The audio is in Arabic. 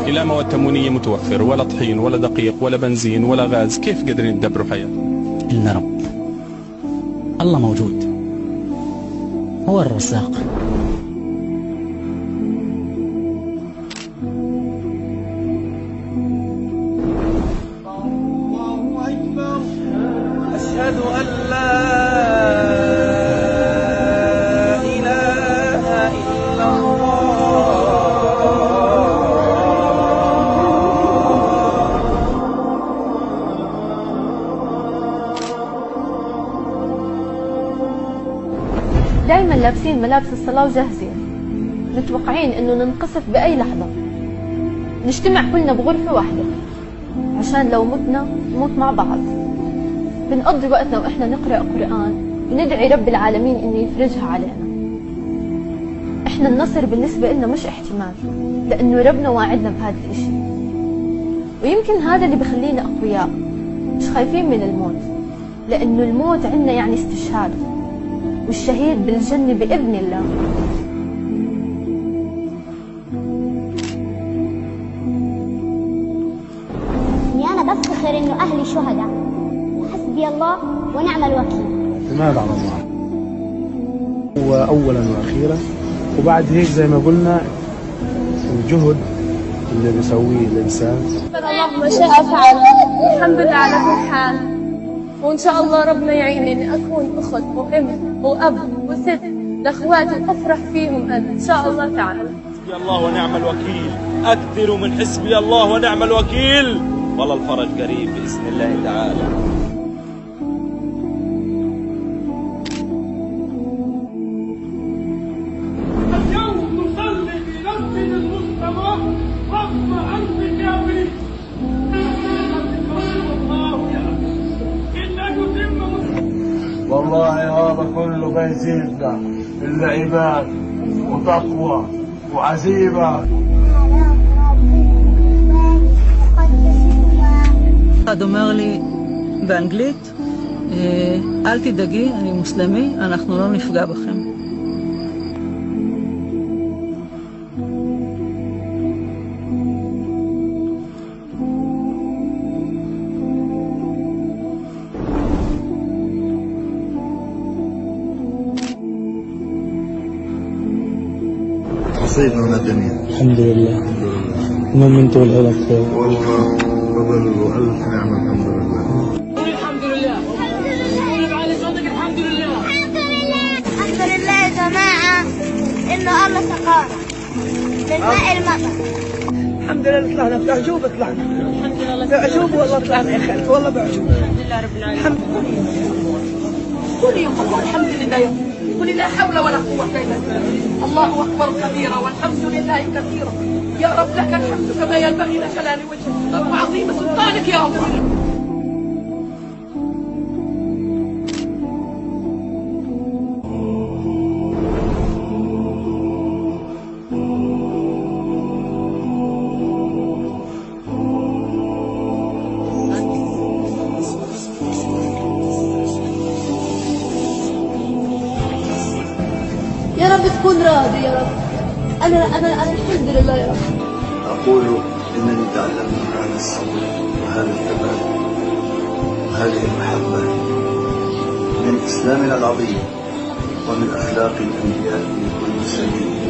إلى مواد تموينية متوفر، ولا طحين ولا دقيق ولا بنزين ولا غاز، كيف قادرين تدبروا حياتهم؟ إلا رب، الله موجود، هو الرزاق. أشهد أن لا إله إلا الله. دايما لابسين ملابس الصلاة وجاهزين، متوقعين انه ننقصف بأي لحظة، نجتمع كلنا بغرفة واحدة عشان لو متنا نموت مع بعض. بنقضي وقتنا وإحنا نقرأ قرآن وندعي رب العالمين إنه يفرجها علينا. إحنا النصر بالنسبة لنا مش احتمال، لأنه ربنا واعدنا بهذا الإشي، ويمكن هذا اللي بخلينا أقوياء، مش خايفين من الموت، لأنه الموت عنا يعني استشهاد، والشهيد بالجنة بإذن الله. أنا بفتخر إنه أهلي شهداء، حسبي الله ونعم الوكيل. اعتماد على الله هو أولا وأخيرا، وبعد هيك زي ما قلنا الجهد اللي بيسويه الإنسان. الله ما شاء فعل، الحمد لله على كل حال، وإن شاء الله ربنا يعينني إني أكون أخت وأم وأب وست لأخواتي وأفرح فيهم أنا إن شاء الله تعالى. حسبي الله ونعم الوكيل، أكثروا من حسبي الله ونعم الوكيل، والله الفرج قريب بإذن الله تعالى. اليوم نصلي في مسجد المصطفى رغم أنف الكافرين. والله هذا كله بيزيدنا اللعبات وتقوى وعزيمة. אחד אומר לי באנגלית, אל תדאגי, אני מוסלמי, אנחנו לא נפגע בכם. نصيبنا من الدنيا الحمد لله، المهم انتوا والعيلة بخير. والله فضل وألف نعمة. الحمد لله الحمد لله قول بعلي صوتك الحمد لله. الحمد لله يا جماعة إنه الله سقانا من ماء المطر. الحمد لله طلعنا بعجوبة، طلعنا بعجوبة والله، طلعنا يا خالد والله بعجوبة. الحمد لله رب العالمين. الحمد لله. قولي يا الله الحمد لله يا قولي لا حول ولا قوة إلا بالله. الله أكبر كبيرا والحمد لله كثيرا. يا رب لك الحمد كما ينبغي لجلال وجهك وعظيم سلطانك يا رب. يا رب تكون راضي يا رب. أنا الحمد لله يا رب. أقول إنني تعلمت هذا الصبر وهذا الثبات وهذه المحبة من إسلامنا العظيم ومن أخلاق الأنبياء لكل سبيل.